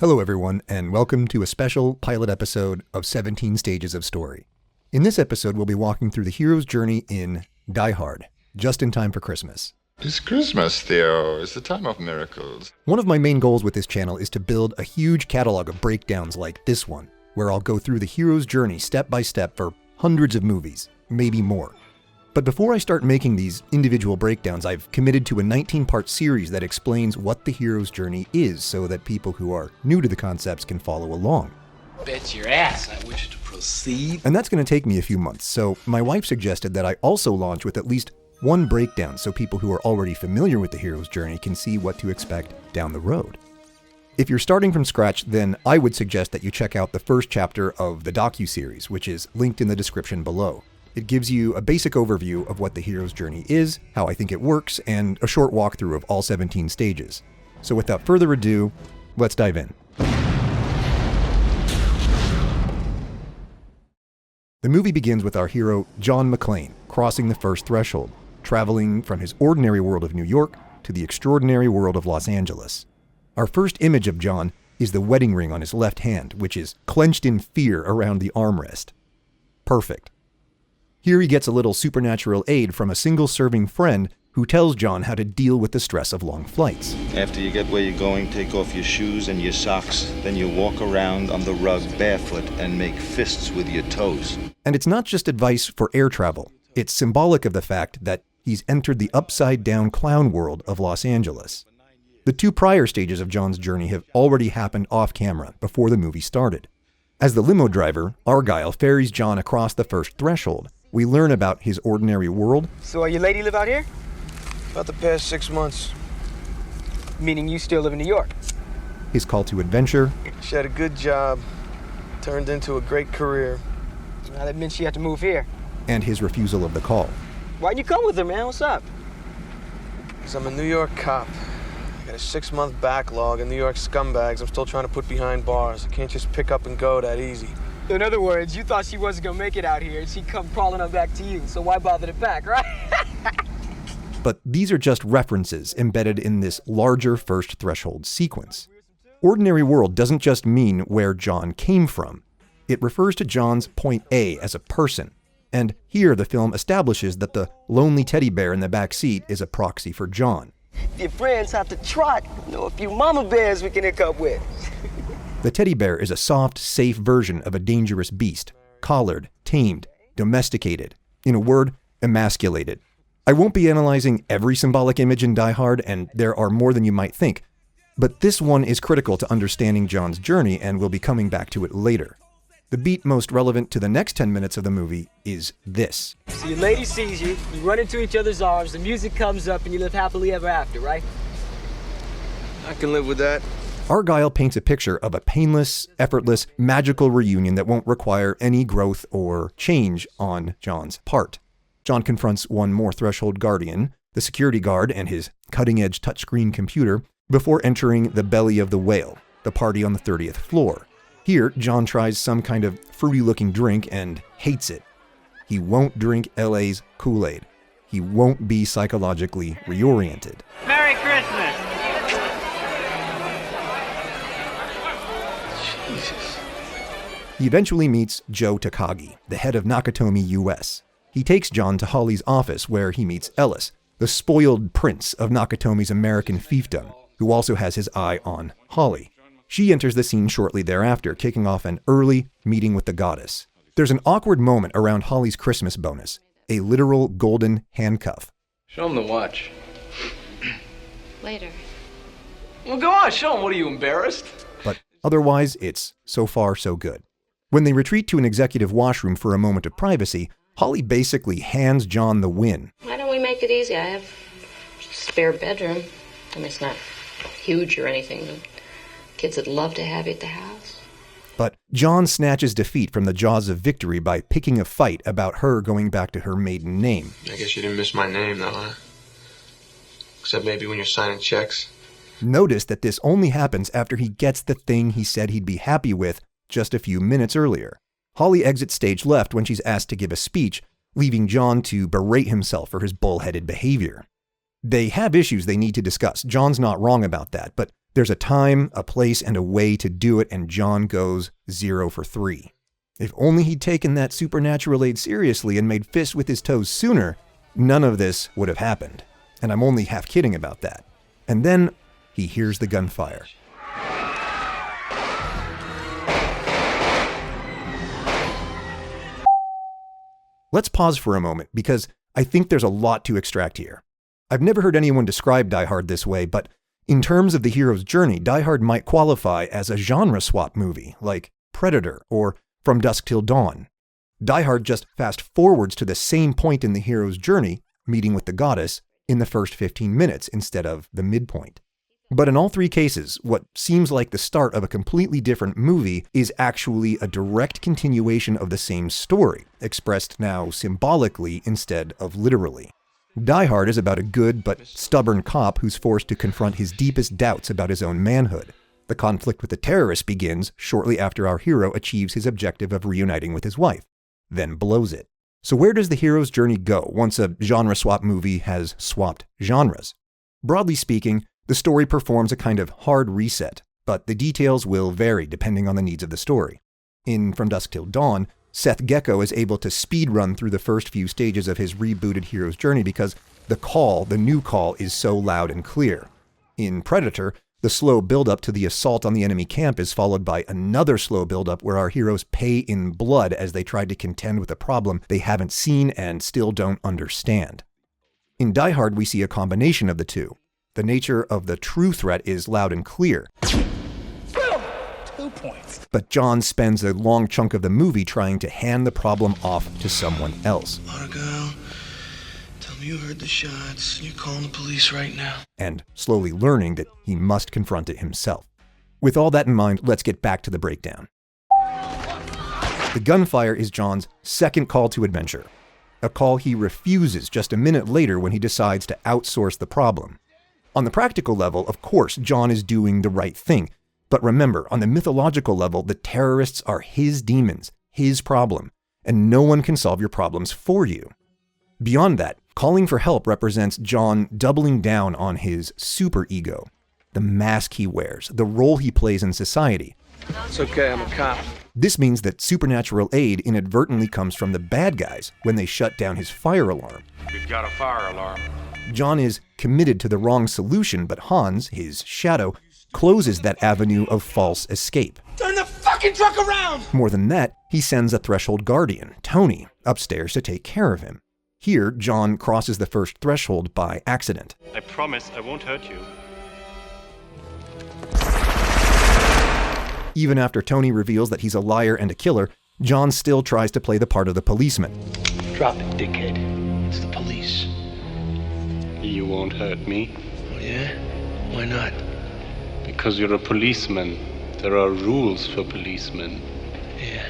Hello everyone, and welcome to a special pilot episode of 17 Stages of Story. In this episode, we'll be walking through the hero's journey in Die Hard, just in time for Christmas. It's Christmas, Theo. It's the time of miracles. One of my main goals with this channel is to build a huge catalog of breakdowns like this one, where I'll go through the hero's journey step by step for hundreds of movies, maybe more. But before I start making these individual breakdowns, I've committed to a 19-part series that explains what the hero's journey is so that people who are new to the concepts can follow along. Bet your ass I wish to proceed. And that's going to take me a few months, so my wife suggested that I also launch with at least one breakdown so people who are already familiar with the hero's journey can see what to expect down the road. If you're starting from scratch, then I would suggest that you check out the first chapter of the docuseries, which is linked in the description below. It gives you a basic overview of what the hero's journey is, how I think it works, and a short walkthrough of all 17 stages. So without further ado, let's dive in. The movie begins with our hero, John McClane, crossing the first threshold, traveling from his ordinary world of New York to the extraordinary world of Los Angeles. Our first image of John is the wedding ring on his left hand, which is clenched in fear around the armrest. Perfect. Here he gets a little supernatural aid from a single-serving friend who tells John how to deal with the stress of long flights. After you get where you're going, take off your shoes and your socks. Then you walk around on the rug barefoot and make fists with your toes. And it's not just advice for air travel. It's symbolic of the fact that he's entered the upside-down clown world of Los Angeles. The two prior stages of John's journey have already happened off-camera before the movie started. As the limo driver, Argyle ferries John across the first threshold. We learn about his ordinary world. So your lady live out here? About the past 6 months. Meaning you still live in New York? His call to adventure. She had a good job, turned into a great career. Now that meant she had to move here. And his refusal of the call. Why'd you come with her, man? What's up? Because I'm a New York cop. I got a 6-month backlog and New York scumbags I'm still trying to put behind bars. I can't just pick up and go that easy. In other words, you thought she wasn't gonna make it out here and she'd come crawling on back to you, so why bother to pack, right? But these are just references embedded in this larger first threshold sequence. Ordinary world doesn't just mean where John came from. It refers to John's point A as a person. And here the film establishes that the lonely teddy bear in the back seat is a proxy for John. Your friends have to trot, a few mama bears we can hook up with. The teddy bear is a soft, safe version of a dangerous beast, collared, tamed, domesticated, in a word, emasculated. I won't be analyzing every symbolic image in Die Hard, and there are more than you might think, but this one is critical to understanding John's journey, and we'll be coming back to it later. The beat most relevant to the next 10 minutes of the movie is this. So your lady sees you, you run into each other's arms, the music comes up, and you live happily ever after, right? I can live with that. Argyle paints a picture of a painless, effortless, magical reunion that won't require any growth or change on John's part. John confronts one more threshold guardian, the security guard and his cutting-edge touchscreen computer, before entering the belly of the whale, the party on the 30th floor. Here, John tries some kind of fruity-looking drink and hates it. He won't drink LA's Kool-Aid. He won't be psychologically reoriented. Merry Christmas! He eventually meets Joe Takagi, the head of Nakatomi US. He takes John to Holly's office where he meets Ellis, the spoiled prince of Nakatomi's American fiefdom, who also has his eye on Holly. She enters the scene shortly thereafter, kicking off an early meeting with the goddess. There's an awkward moment around Holly's Christmas bonus, a literal golden handcuff. Show him the watch. Later. Well, go on, show him. What are you, embarrassed? But otherwise, it's so far so good. When they retreat to an executive washroom for a moment of privacy, Holly basically hands John the win. Why don't we make it easy? I have a spare bedroom. I mean, it's not huge or anything, but kids would love to have you at the house. But John snatches defeat from the jaws of victory by picking a fight about her going back to her maiden name. I guess you didn't miss my name, though, huh? Except maybe when you're signing checks. Notice that this only happens after he gets the thing he said he'd be happy with just a few minutes earlier. Holly exits stage left when she's asked to give a speech, leaving John to berate himself for his bullheaded behavior. They have issues they need to discuss. John's not wrong about that, but There's a time, a place, and a way to do it, and John goes 0 for 3. If only he'd taken that supernatural aid seriously and made fists with his toes sooner, none of this would have happened. And I'm only half kidding about that. And then he hears the gunfire. Let's pause for a moment, because I think there's a lot to extract here. I've never heard anyone describe Die Hard this way, but in terms of the hero's journey, Die Hard might qualify as a genre swap movie, like Predator or From Dusk Till Dawn. Die Hard just fast forwards to the same point in the hero's journey, meeting with the goddess, in the first 15 minutes instead of the midpoint. But in all three cases, what seems like the start of a completely different movie is actually a direct continuation of the same story, expressed now symbolically instead of literally. Die Hard is about a good but stubborn cop who's forced to confront his deepest doubts about his own manhood. The conflict with the terrorists begins shortly after our hero achieves his objective of reuniting with his wife, then blows it. So where does the hero's journey go once a genre swap movie has swapped genres? Broadly speaking, the story performs a kind of hard reset, but the details will vary depending on the needs of the story. In From Dusk Till Dawn, Seth Gecko is able to speedrun through the first few stages of his rebooted hero's journey because the new call, is so loud and clear. In Predator, the slow buildup to the assault on the enemy camp is followed by another slow buildup where our heroes pay in blood as they try to contend with a problem they haven't seen and still don't understand. In Die Hard, we see a combination of the two. The nature of the true threat is loud and clear. Boom! 2 points. But John spends a long chunk of the movie trying to hand the problem off to someone else. Margot, tell me you heard the shots. You're calling the police right now. And slowly learning that he must confront it himself. With all that in mind, let's get back to the breakdown. The gunfire is John's second call to adventure. A call he refuses just a minute later when he decides to outsource the problem. On the practical level, of course, John is doing the right thing. But remember, on the mythological level, the terrorists are his demons, his problem, and no one can solve your problems for you. Beyond that, calling for help represents John doubling down on his superego, the mask he wears, the role he plays in society. It's okay, I'm a cop. This means that supernatural aid inadvertently comes from the bad guys when they shut down his fire alarm. We've got a fire alarm. John is committed to the wrong solution, but Hans, his shadow, closes that avenue of false escape. Turn the fucking truck around! More than that, he sends a threshold guardian, Tony, upstairs to take care of him. Here, John crosses the first threshold by accident. I promise I won't hurt you. Even after Tony reveals that he's a liar and a killer, John still tries to play the part of the policeman. Drop it, dickhead. It's the police. You won't hurt me. Oh, yeah? Why not? Because you're a policeman. There are rules for policemen. Yeah.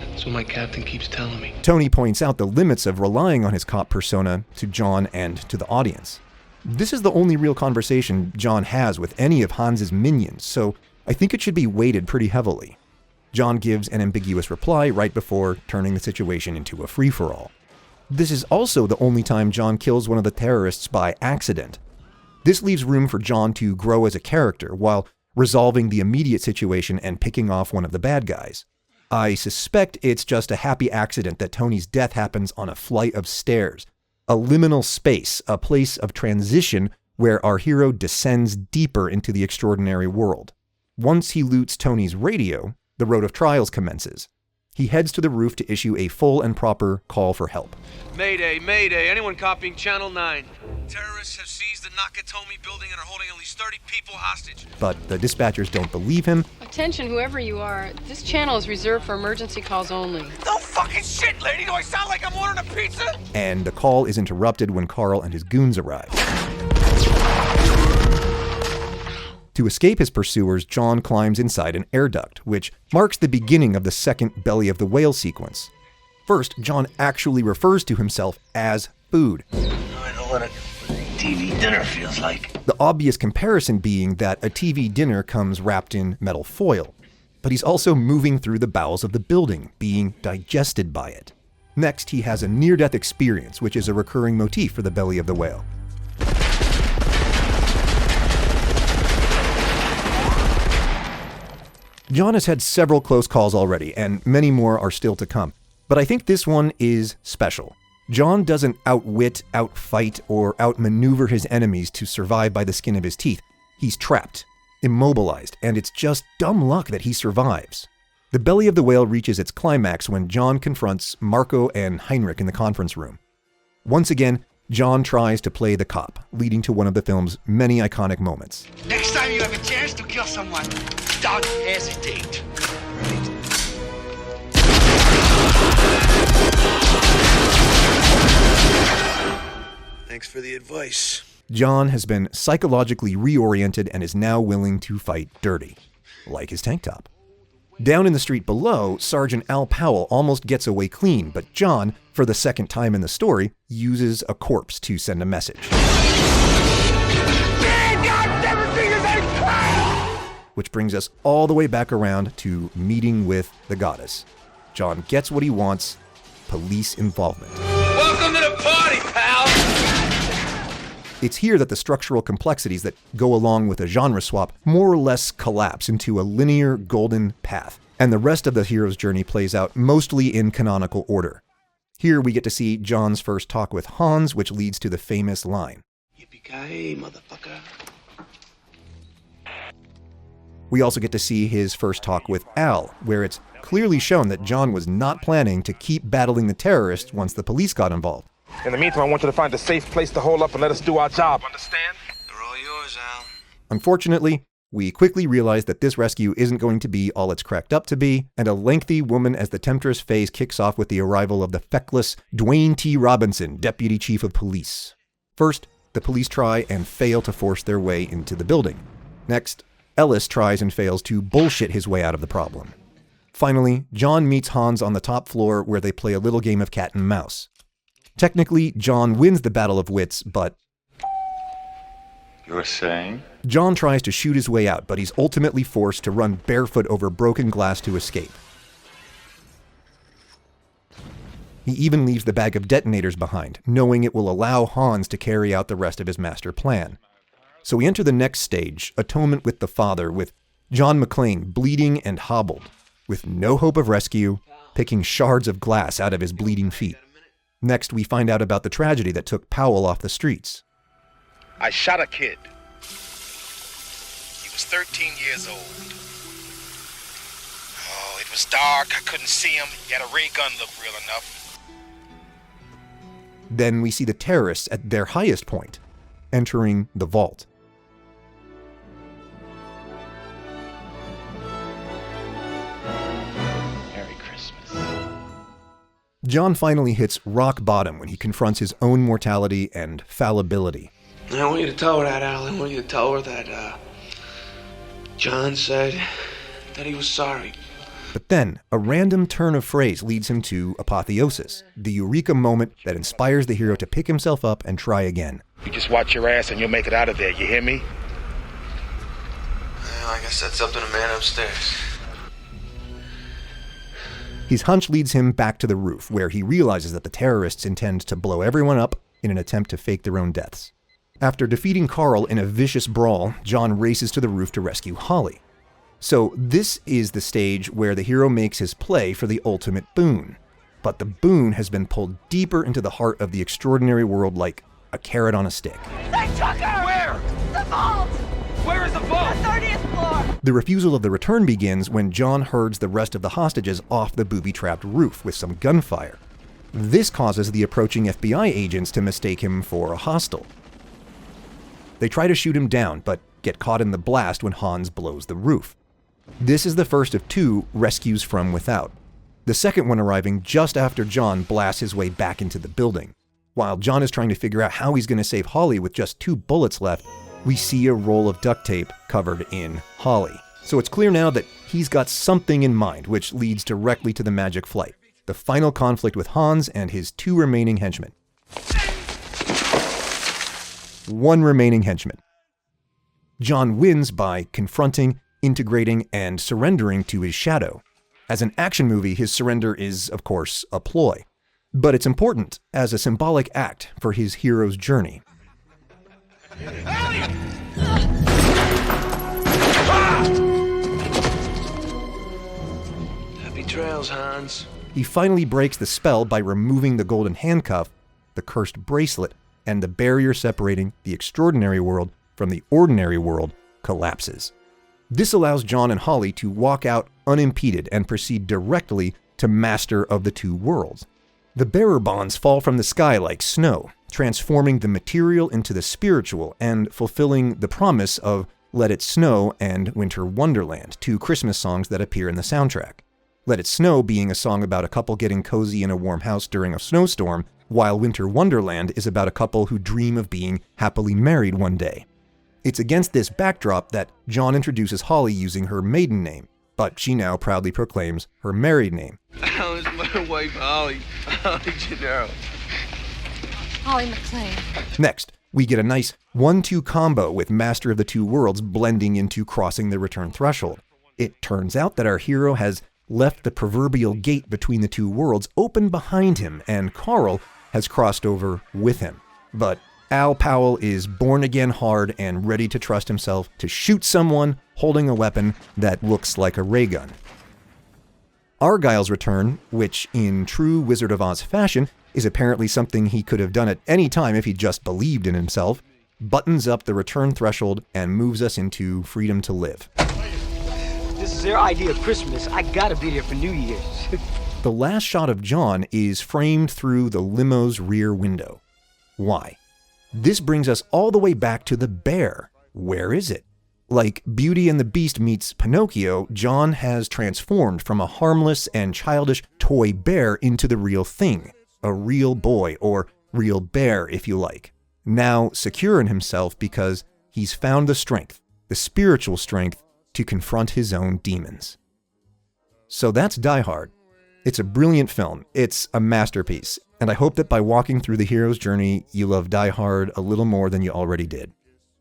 That's what my captain keeps telling me. Tony points out the limits of relying on his cop persona to John and to the audience. This is the only real conversation John has with any of Hans's minions, so I think it should be weighted pretty heavily. John gives an ambiguous reply right before turning the situation into a free-for-all. This is also the only time John kills one of the terrorists by accident. This leaves room for John to grow as a character while resolving the immediate situation and picking off one of the bad guys. I suspect it's just a happy accident that Tony's death happens on a flight of stairs, a liminal space, a place of transition where our hero descends deeper into the extraordinary world. Once he loots Tony's radio, the road of trials commences. He heads to the roof to issue a full and proper call for help. Mayday, mayday. Anyone copying Channel 9? Terrorists have seized the Nakatomi building and are holding at least 30 people hostage. But the dispatchers don't believe him. Attention, whoever you are. This channel is reserved for emergency calls only. No fucking shit, lady! Do I sound like I'm ordering a pizza? And the call is interrupted when Carl and his goons arrive. To escape his pursuers, John climbs inside an air duct, which marks the beginning of the second Belly of the Whale sequence. First, John actually refers to himself as food. I know what a TV dinner feels like. The obvious comparison being that a TV dinner comes wrapped in metal foil. But he's also moving through the bowels of the building, being digested by it. Next, he has a near-death experience, which is a recurring motif for the Belly of the Whale. John has had several close calls already, and many more are still to come. But I think this one is special. John doesn't outwit, outfight, or outmaneuver his enemies to survive by the skin of his teeth. He's trapped, immobilized, and it's just dumb luck that he survives. The belly of the whale reaches its climax when John confronts Marco and Heinrich in the conference room. Once again, John tries to play the cop, leading to one of the film's many iconic moments. Next time you have a chance to kill someone, don't hesitate. Thanks for the advice. John has been psychologically reoriented and is now willing to fight dirty, like his tank top. Down in the street below, Sergeant Al Powell almost gets away clean, but John, for the second time in the story, uses a corpse to send a message. Which brings us all the way back around to meeting with the goddess. John gets what he wants, police involvement. Welcome to the party, pal! It's here that the structural complexities that go along with a genre swap more or less collapse into a linear golden path, and the rest of the hero's journey plays out mostly in canonical order. Here we get to see John's first talk with Hans, which leads to the famous line. Yippee-ki-yay, motherfucker. We also get to see his first talk with Al, where it's clearly shown that John was not planning to keep battling the terrorists once the police got involved. In the meantime, I want you to find a safe place to hole up and let us do our job, understand? They're all yours, Al. Unfortunately, we quickly realize that this rescue isn't going to be all it's cracked up to be, and a lengthy woman as the temptress phase kicks off with the arrival of the feckless Dwayne T. Robinson, Deputy Chief of Police. First, the police try and fail to force their way into the building. Next, Ellis tries and fails to bullshit his way out of the problem. Finally, John meets Hans on the top floor where they play a little game of cat and mouse. Technically, John wins the battle of wits, but You're saying? John tries to shoot his way out, but he's ultimately forced to run barefoot over broken glass to escape. He even leaves the bag of detonators behind, knowing it will allow Hans to carry out the rest of his master plan. So we enter the next stage, Atonement with the Father, with John McClane bleeding and hobbled, with no hope of rescue, picking shards of glass out of his bleeding feet. Next, we find out about the tragedy that took Powell off the streets. I shot a kid. He was 13 years old. Oh, it was dark. I couldn't see him. He had a ray gun, looked real enough. Then we see the terrorists at their highest point, entering the vault. Merry Christmas. John finally hits rock bottom when he confronts his own mortality and fallibility. I want you to tell her that, Al. I want you to tell her that, John said that he was sorry. But then, a random turn of phrase leads him to apotheosis, the eureka moment that inspires the hero to pick himself up and try again. You just watch your ass and you'll make it out of there, you hear me? Well, I guess that's up to the man upstairs. His hunch leads him back to the roof, where he realizes that the terrorists intend to blow everyone up in an attempt to fake their own deaths. After defeating Carl in a vicious brawl, John races to the roof to rescue Holly. So this is the stage where the hero makes his play for the ultimate boon. But the boon has been pulled deeper into the heart of the extraordinary world like a carrot on a stick. They took her! Where? The vault! Where is the vault? The 30th floor! The refusal of the return begins when John herds the rest of the hostages off the booby-trapped roof with some gunfire. This causes the approaching FBI agents to mistake him for a hostile. They try to shoot him down, but get caught in the blast when Hans blows the roof. This is the first of two rescues from without, the second one arriving just after John blasts his way back into the building. While John is trying to figure out how he's going to save Holly with just 2 bullets left, we see a roll of duct tape covered in Holly. So it's clear now that he's got something in mind, which leads directly to the magic flight, the final conflict with Hans and his 2 remaining henchmen. 1 remaining henchman. John wins by confronting, integrating, and surrendering to his shadow. As an action movie, his surrender is, of course, a ploy. But it's important as a symbolic act for his hero's journey. trails, Hans. He finally breaks the spell by removing the golden handcuff, the cursed bracelet, and the barrier separating the extraordinary world from the ordinary world collapses. This allows John and Holly to walk out unimpeded and proceed directly to Master of the Two Worlds. The bearer bonds fall from the sky like snow, transforming the material into the spiritual and fulfilling the promise of Let It Snow and Winter Wonderland, two Christmas songs that appear in the soundtrack. Let It Snow being a song about a couple getting cozy in a warm house during a snowstorm, while Winter Wonderland is about a couple who dream of being happily married one day. It's against this backdrop that John introduces Holly using her maiden name, but she now proudly proclaims her married name. How's my wife, Holly? Holly Gennaro. Holly McLean. Next, we get a nice 1-2 combo with Master of the Two Worlds blending into Crossing the Return Threshold. It turns out that our hero has left the proverbial gate between the two worlds open behind him, and Carl has crossed over with him. But Al Powell is born again hard and ready to trust himself to shoot someone holding a weapon that looks like a ray gun. Argyle's return, which in true Wizard of Oz fashion is apparently something he could have done at any time if he just believed in himself, buttons up the return threshold and moves us into freedom to live. This is their idea of Christmas. I gotta be there for New Year's. The last shot of John is framed through the limo's rear window. Why? This brings us all the way back to the bear. Where is it? Like Beauty and the Beast meets Pinocchio, John has transformed from a harmless and childish toy bear into the real thing, a real boy, or real bear if you like. Now secure in himself because he's found the strength, the spiritual strength, to confront his own demons. So that's Die Hard. It's a brilliant film, it's a masterpiece, and I hope that by walking through the hero's journey, you love Die Hard a little more than you already did.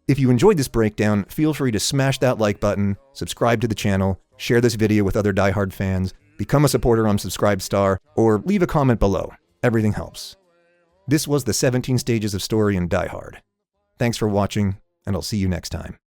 If you enjoyed this breakdown, feel free to smash that like button, subscribe to the channel, share this video with other Die Hard fans, become a supporter on Subscribestar, or leave a comment below. Everything helps. This was the 17 stages of story in Die Hard. Thanks for watching, and I'll see you next time.